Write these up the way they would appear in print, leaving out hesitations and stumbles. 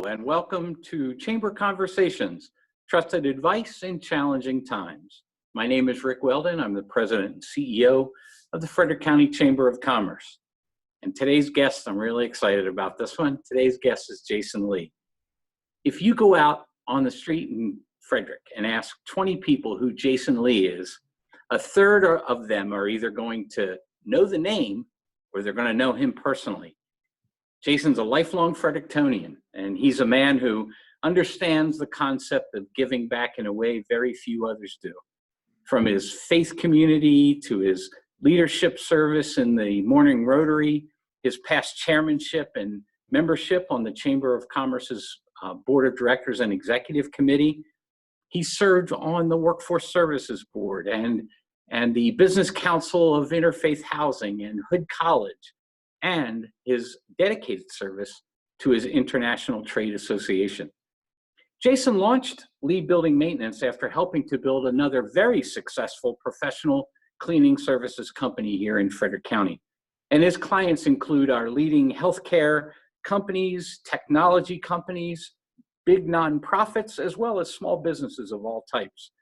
And welcome to Chamber Conversations, trusted advice in challenging times. My name is Rick Weldon. I'm the president and CEO of the Frederick County Chamber of Commerce. And today's guest, I'm really excited about this one. Today's guest is Jason Lee. If you go out on the street in Frederick and ask 20 people who Jason Lee is, a third of them are either going to know the name or they're going to know him personally. Jason's a lifelong Frederictonian, and he's a man who understands the concept of giving back in a way very few others do. From his faith community to his leadership service in the Morning Rotary, his past chairmanship and membership on the Chamber of Commerce's Board of Directors and Executive Committee. He served on the Workforce Services Board and the Business Council of Interfaith Housing and Hood College, and his dedicated service to his International Trade Association. Jason launched Lee Building Maintenance after helping to build another very successful professional cleaning services company here in Frederick County. And his clients include our leading healthcare companies, technology companies, big nonprofits, as well as small businesses of all types.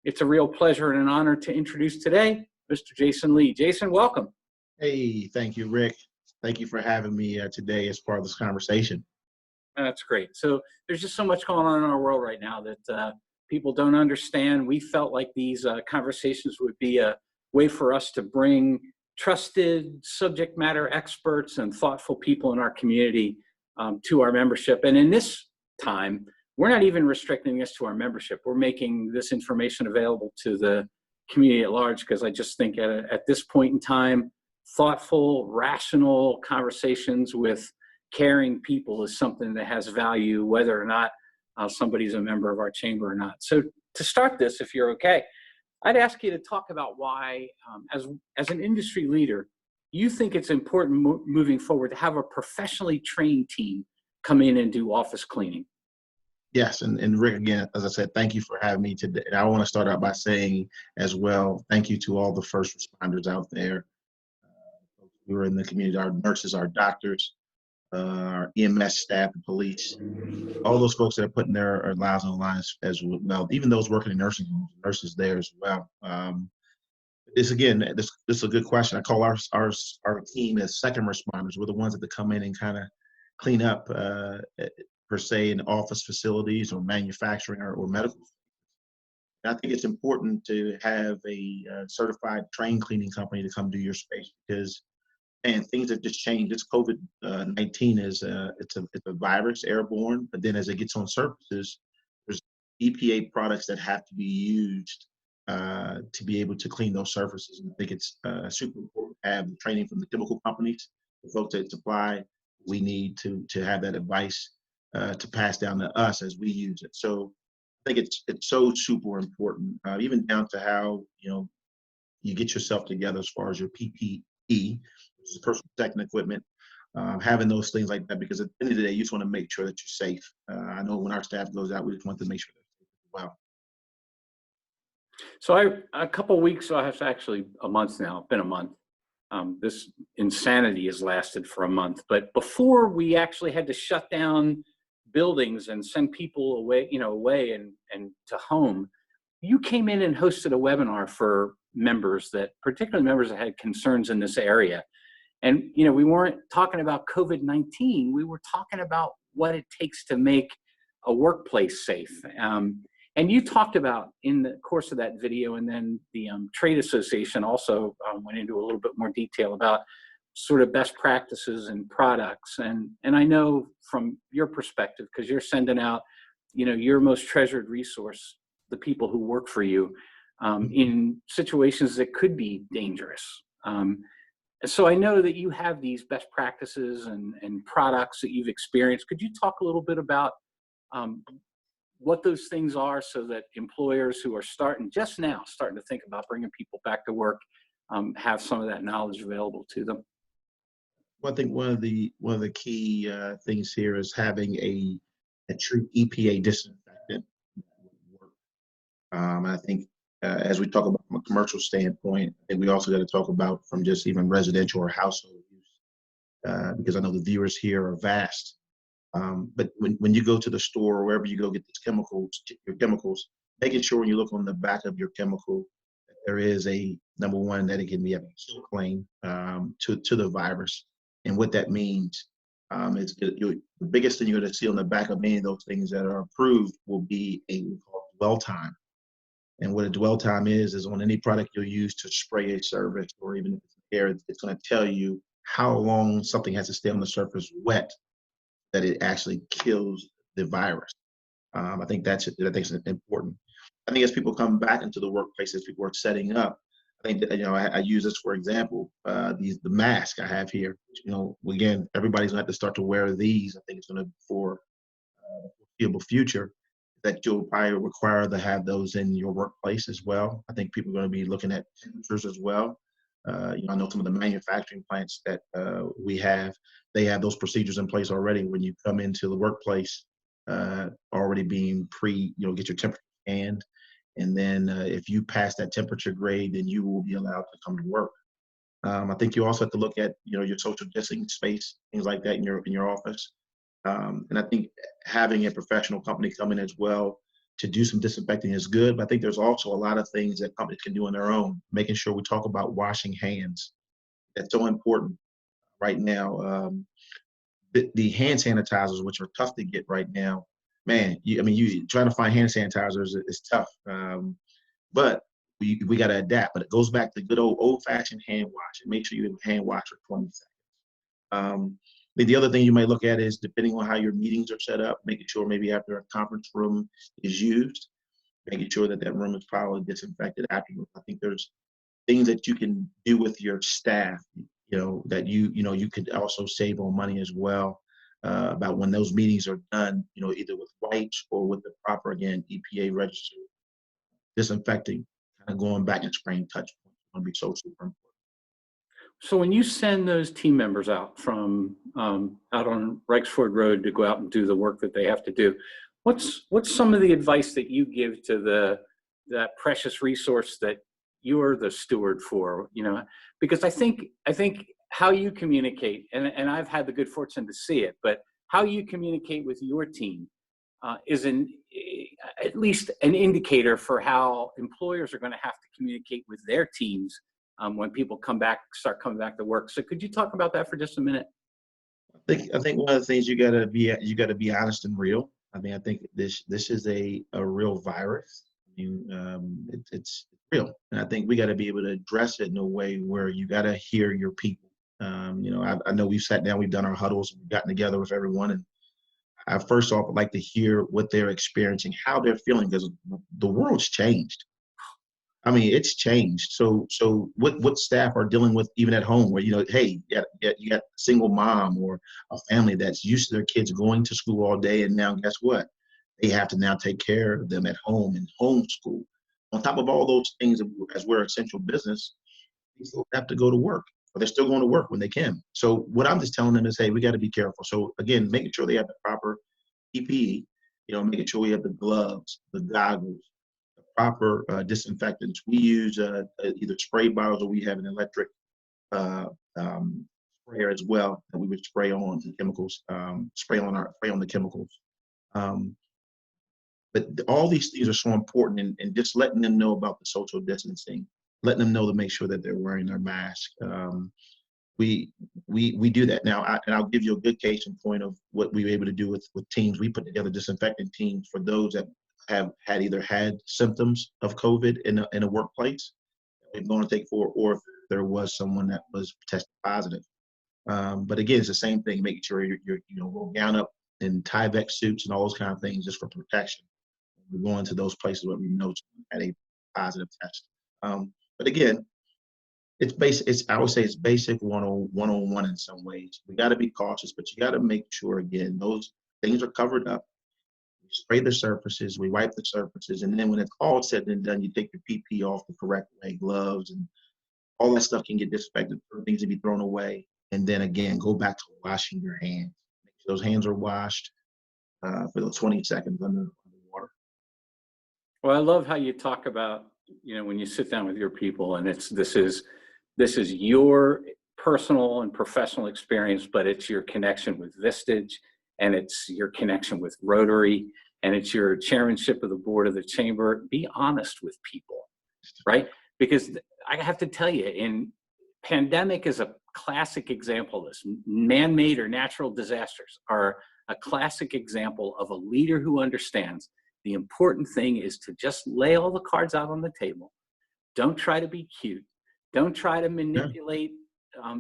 It's a real pleasure and an honor to introduce today Mr. Jason Lee. Jason, welcome. Hey, thank you, Rick. Thank you for having me today as part of this conversation. That's great. So there's just so much going on in our world right now that people don't understand. We felt like these conversations would be a way for us to bring trusted subject matter experts and thoughtful people in our community to our membership. And in this time, we're not even restricting this to our membership. We're making this information available to the community at large, because I just think at this point in time, thoughtful, rational conversations with caring people is something that has value, whether or not somebody's a member of our chamber or not. So to start this, if you're okay, I'd ask you to talk about why, as an industry leader, you think it's important moving forward to have a professionally trained team come in and do office cleaning. Yes, and Rick, again, as I said, thank you for having me today. And I want to start out by saying as well, thank you to all the first responders out there. We were in the community, our nurses, our doctors, our EMS staff, the police, all those folks that are putting their lives on the line as well, even those working in nursing homes, nurses there as well. This is a good question. I call our team as second responders. We're the ones that come in and kind of clean up, per se, in office facilities or manufacturing or medical. And I think it's important to have a certified trained cleaning company to come do your space, because things have just changed. This COVID-19 is it's a virus, airborne, but then as it gets on surfaces, there's EPA products that have to be used to be able to clean those surfaces. And I think it's super important to have the training from the chemical companies, the folks that supply. We need to have that advice to pass down to us as we use it. So I think it's so super important, even down to how you get yourself together as far as your PPE, which is personal protective equipment, having those things like that, because at the end of the day, you just want to make sure that you're safe. I know when our staff goes out, we just want to make sure they're safe as well. So a couple of weeks, so it's actually a month now, it's been a month. This insanity has lasted for a month, but before we actually had to shut down buildings and send people away and to home, you came in and hosted a webinar for members, particularly members that had concerns in this area. And, we weren't talking about COVID-19. We were talking about what it takes to make a workplace safe. And you talked about, in the course of that video, and then the Trade Association also went into a little bit more detail about sort of best practices and products. And I know from your perspective, because you're sending out, your most treasured resource, the people who work for you, in situations that could be dangerous. So I know that you have these best practices and products that you've experienced. Could you talk a little bit about what those things are, so that employers who are starting to think about bringing people back to work have some of that knowledge available to them? Well, I think one of the key things here is having a true EPA disinfectant. And I think as we talk about from a commercial standpoint, I think we also got to talk about from just even residential or household use, because I know the viewers here are vast. But when you go to the store or wherever you go get these chemicals, your chemicals, making sure when you look on the back of your chemical, there is a number one that it can be a kill claim to the virus. And what that means is the biggest thing you're going to see on the back of any of those things that are approved will be a dwell time. And what a dwell time is on any product you'll use to spray a surface or even if it's air, it's going to tell you how long something has to stay on the surface wet that it actually kills the virus. I think that's important. I think as people come back into the workplace, as people are setting up, I think that, I use this for example, the mask I have here. Again, everybody's gonna have to start to wear these. I think it's gonna for the foreseeable future that you'll probably require to have those in your workplace as well. I think people are going to be looking at temperatures as well. I know some of the manufacturing plants that we have, they have those procedures in place already when you come into the workplace, already being get your temperature scanned. And then if you pass that temperature grade, then you will be allowed to come to work. I think you also have to look at, your social distancing space, things like that in your office. And I think having a professional company come in as well to do some disinfecting is good. But I think there's also a lot of things that companies can do on their own, making sure we talk about washing hands. That's so important right now. The hand sanitizers, which are tough to get right now, man, you trying to find hand sanitizers is tough. But we got to adapt. But it goes back to good old-fashioned hand wash. And make sure you have a hand wash for 20 seconds. The other thing you might look at is depending on how your meetings are set up, making sure maybe after a conference room is used, making sure that room is properly disinfected afterwards. I think there's things that you can do with your staff, that you could also save on money as well, about when those meetings are done, either with wipes or with the proper, again, EPA registered disinfecting, kind of going back and spraying touch points. It's going to be so super important. So when you send those team members out from out on Rexford Road to go out and do the work that they have to do, what's some of the advice that you give to that precious resource that you're the steward for? Because I think how you communicate, and I've had the good fortune to see it, but how you communicate with your team is at least an indicator for how employers are going to have to communicate with their teams when people start coming back to work. So could you talk about that for just a minute? I think one of the things you got to be honest and real. I think this is a real virus. It's real, and I think we got to be able to address it in a way where you got to hear your people. I know we've sat down, we've done our huddles, we've gotten together with everyone, and I first off would like to hear what they're experiencing, how they're feeling, because the world's changed. It's changed. So what staff are dealing with even at home where, hey, you got a single mom or a family that's used to their kids going to school all day. And now guess what? They have to now take care of them at home and homeschool. On top of all those things, as we're essential business, they still have to go to work, or they're still going to work when they can. So what I'm just telling them is, hey, we got to be careful. So again, making sure they have the proper PPE, making sure we have the gloves, the goggles, proper disinfectants. We use either spray bottles or we have an electric sprayer as well that we would spray on the chemicals, spray on the chemicals. But all these things are so important, and just letting them know about the social distancing, letting them know to make sure that they're wearing their mask. We do that now, and I'll give you a good case in point of what we were able to do with teams. We put together disinfectant teams for those that have either had symptoms of COVID in a workplace that we're going to take forward, or if there was someone that was tested positive. But again, it's the same thing, making sure you're gown up in Tyvek suits and all those kind of things just for protection. We're going to those places where we know someone had a positive test. But again, I would say it's basic one-on-one in some ways. We got to be cautious, but you got to make sure, again, those things are covered up. We spray the surfaces, we wipe the surfaces, and then when it's all said and done, you take your PPE off the correct way, gloves, and all that stuff can get disinfected, things to be thrown away. And then again, go back to washing your hands. Make sure those hands are washed for those 20 seconds under water. Well, I love how you talk about, when you sit down with your people, and this is your personal and professional experience, but it's your connection with Vistage. and it's your connection with Rotary, and it's your chairmanship of the board of the chamber. Be honest with people, right? Because I have to tell you, in pandemic is a classic example of this. Man-made or natural disasters are a classic example of a leader who understands the important thing is to just lay all the cards out on the table. Don't try to be cute. Don't try to manipulate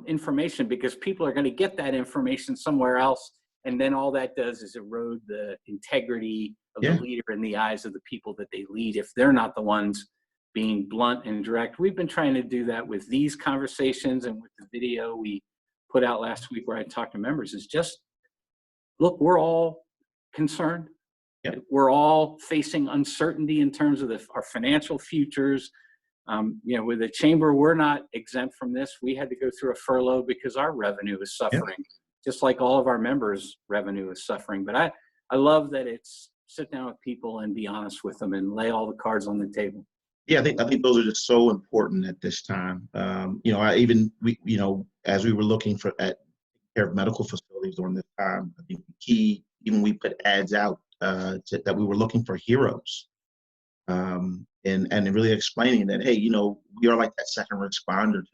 information, because people are going to get that information somewhere else. And then all that does is erode the integrity of the leader in the eyes of the people that they lead, if they're not the ones being blunt and direct. We've been trying to do that with these conversations and with the video we put out last week where I talked to members, is just, look, we're all concerned. Yep. We're all facing uncertainty in terms of our financial futures. With the chamber, we're not exempt from this. We had to go through a furlough because our revenue is suffering, just like all of our members' revenue is suffering. But I love that it's sit down with people and be honest with them and lay all the cards on the table. Yeah, I think those are just so important at this time. As we were looking at care of medical facilities during this time, I think the key, even we put ads out that we were looking for heroes, and really explaining that, hey, we are like that second responder to this.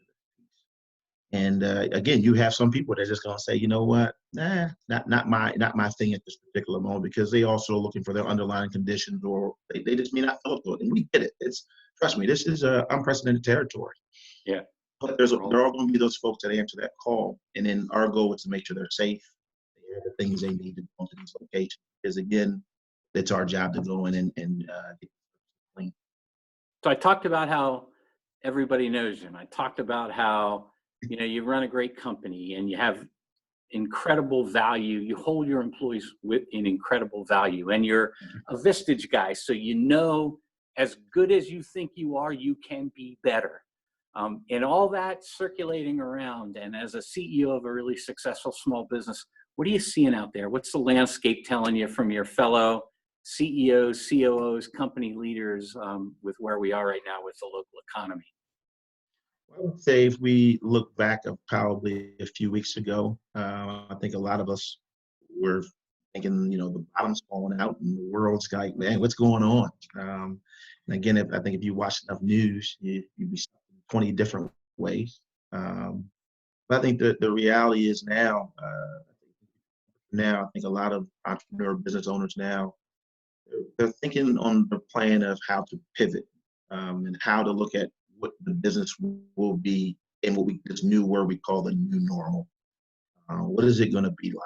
And again, you have some people that are just going to say, you know what, not my thing at this particular moment, because they also are looking for their underlying conditions, or they just may not feel it. And we get it. Trust me, this is unprecedented territory. Yeah. But there are going to be those folks that answer that call, and then our goal is to make sure they're safe, they have the things they need to go to these locations. Because again, it's our job to go in and get clean. So I talked about how everybody knows you, and I talked about how you run a great company and you have incredible value. You hold your employees in incredible value, and you're a Vistage guy, so as good as you think you are, you can be better. And all that circulating around, and as a CEO of a really successful small business, what are you seeing out there? What's the landscape telling you from your fellow CEOs, COOs, company leaders, with where we are right now with the local economy? I would say if we look back of probably a few weeks ago, I think a lot of us were thinking, the bottom's falling out and the world's like, man, what's going on? And again, I think if you watch enough news, you'd be 20 different ways. But I think that the reality is now, I think a lot of entrepreneur business owners now, they're thinking on the plan of how to pivot, and how to look at what the business will be in this new word we call the new normal. What is it going to be like?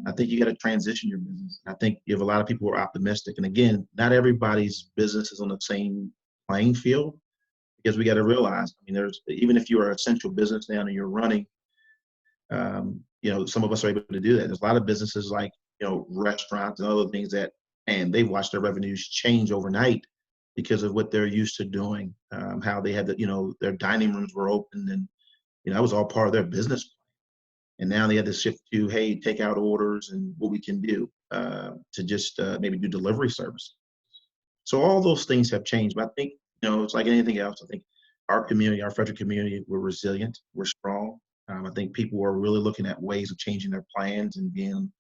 I think you got to transition your business. I think you have a lot of people who are optimistic. And again, not everybody's business is on the same playing field, because we got to realize, even if you are an essential business now and you're running, some of us are able to do that. There's a lot of businesses like, restaurants and other things that, and they've watched their revenues change overnight because of what they're used to doing, how they had their dining rooms were open, and, that was all part of their business plan. And now they had to shift to, hey, take out orders and what we can do to just maybe do delivery service. So all those things have changed. But I think, it's like anything else. I think our community, our Frederick community, we're resilient, we're strong. I think people are really looking at ways of changing their plans and being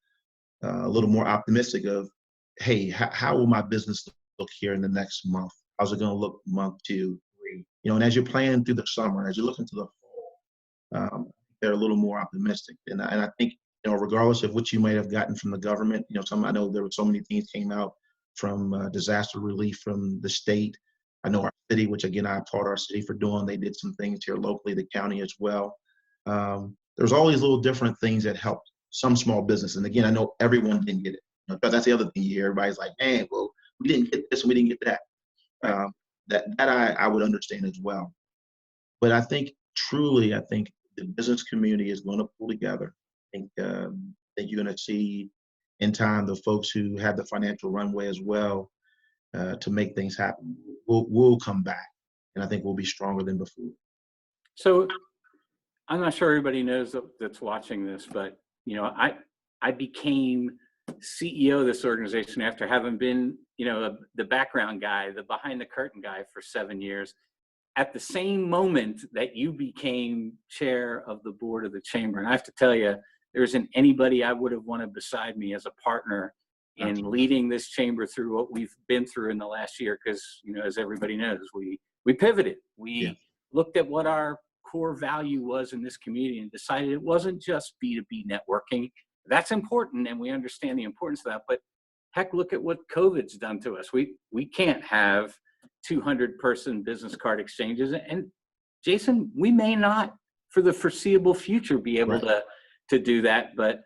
a little more optimistic of, hey, how will my business look here in the next month? How's it going to look month 2, 3? And as you're planning through the summer, as you look into the fall, they're a little more optimistic. And I think, regardless of what you might have gotten from the government, I know there were so many things came out from disaster relief from the state. I know our city, which again, I applaud our city for doing, they did some things here locally, the county as well. There's all these little different things that helped some small business. And again, I know everyone didn't get it. Because that's the other thing you hear. Everybody's like, man, well, we didn't get this and we didn't get that. That I would understand as well. But I think truly, the business community is going to pull together. I think you're going to see in time the folks who have the financial runway as well to make things happen. We'll come back, and I think we'll be stronger than before. So I'm not sure everybody knows that's watching this, but I became CEO of this organization after having been the background guy, the behind the curtain guy for 7 years, at the same moment that you became chair of the board of the chamber. And I have to tell you, there isn't anybody I would have wanted beside me as a partner in leading this chamber through what we've been through in the last year. Because, as everybody knows, we pivoted. We looked at what our core value was in this community and decided it wasn't just B2B networking. That's important, and we understand the importance of that. But heck, look at what COVID's done to us. We can't have 200-person business card exchanges. And Jason, we may not, for the foreseeable future, be able to do that. But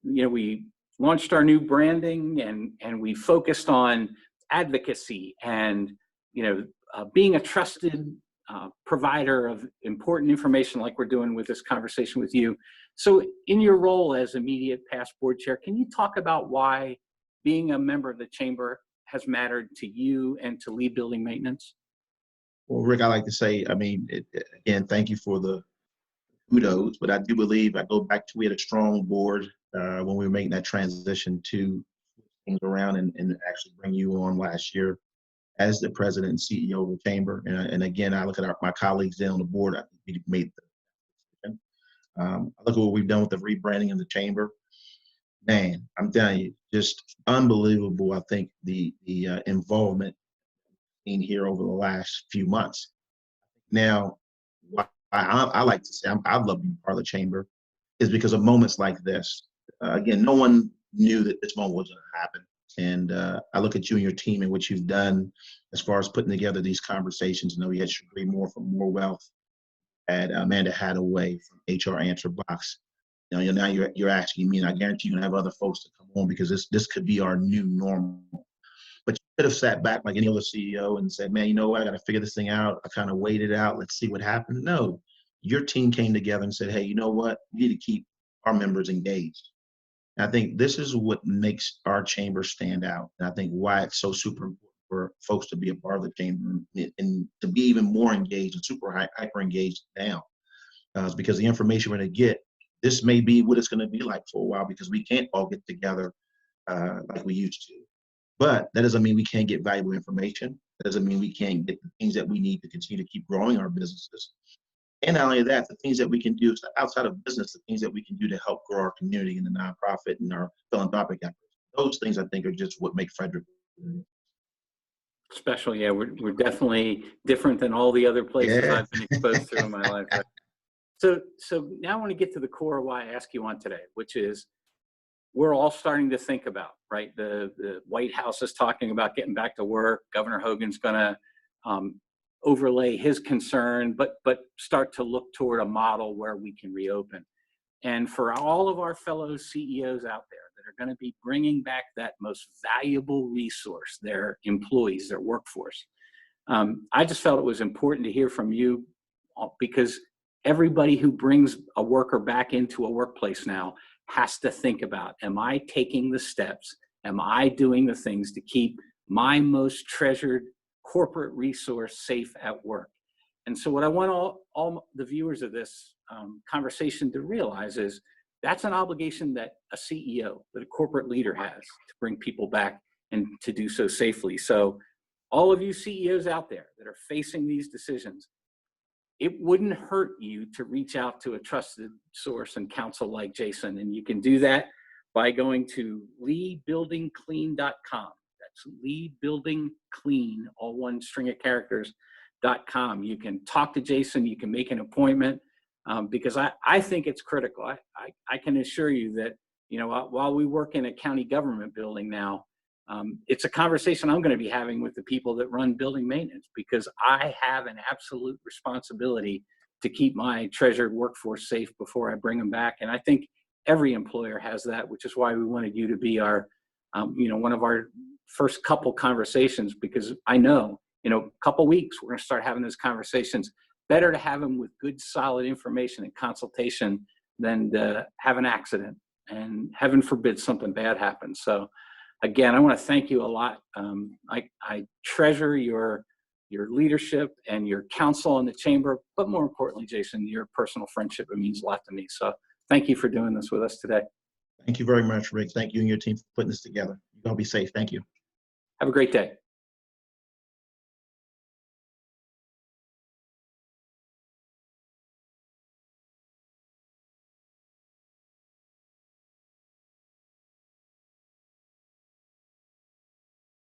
we launched our new branding, and we focused on advocacy and being a trusted provider of important information, like we're doing with this conversation with you. So in your role as immediate past board chair, can you talk about why being a member of the chamber has mattered to you and to Lee Building Maintenance? Well, Rick, I like to say, again, thank you for the kudos, but I do believe I go back to, we had a strong board when we were making that transition to things around and actually bring you on last year as the president and CEO of the chamber. And again, I look at my colleagues there on the board. I think we made the decision. I look at what we've done with the rebranding of the chamber. Man, I'm telling you, just unbelievable. I think the involvement in here over the last few months. Now, why I like to say I'd love to be part of the chamber is because of moments like this. Again, no one knew that this moment was going to happen. And I look at you and your team and what you've done as far as putting together these conversations. We had Sheree Moore from More Wealth, had Amanda Hadaway from HR Answer Box. Now you're asking me, and I guarantee you're gonna have other folks to come on because this could be our new normal. But you could have sat back like any other CEO and said, man, I got to figure this thing out. I kind of waited out. Let's see what happens. No, your team came together and said, hey, you know what? We need to keep our members engaged. And I think this is what makes our chamber stand out. And I think why it's so super important for folks to be a part of the chamber and to be even more engaged and super hyper engaged now. Is because the information we're going to get, this may be what it's going to be like for a while because we can't all get together like we used to. But that doesn't mean we can't get valuable information. That doesn't mean we can't get the things that we need to continue to keep growing our businesses. And not only that, the things that we can do outside of business, the things that we can do to help grow our community and the nonprofit and our philanthropic efforts. Those things I think are just what make Frederick special. Yeah, we're definitely different than all the other places I've been exposed to in my life. Right? So now I want to get to the core of why I ask you on today, which is we're all starting to think about, right? The White House is talking about getting back to work. Governor Hogan's going to overlay his concern, but start to look toward a model where we can reopen. And for all of our fellow CEOs out there that are going to be bringing back that most valuable resource, their employees, their workforce, I just felt it was important to hear from you because everybody who brings a worker back into a workplace now has to think about, am I taking the steps? Am I doing the things to keep my most treasured corporate resource safe at work? And so what I want all the viewers of this conversation to realize is that's an obligation that a CEO, that a corporate leader has to bring people back and to do so safely. So all of you CEOs out there that are facing these decisions, it wouldn't hurt you to reach out to a trusted source and counsel like Jason. And you can do that by going to leebuildingclean.com. That's leebuildingclean, all one string of characters.com. You can talk to Jason, you can make an appointment because I think it's critical. I can assure you that, while we work in a county government building now, it's a conversation I'm going to be having with the people that run building maintenance because I have an absolute responsibility to keep my treasured workforce safe before I bring them back. And I think every employer has that, which is why we wanted you to be our, one of our first couple conversations, because I know, a couple weeks, we're going to start having those conversations. Better to have them with good, solid information and consultation than to have an accident and heaven forbid something bad happens. So again, I want to thank you a lot. I treasure your leadership and your counsel in the chamber, but more importantly, Jason, your personal friendship. It means a lot to me. So thank you for doing this with us today. Thank you very much, Rick. Thank you and your team for putting this together. You all be safe. Thank you. Have a great day.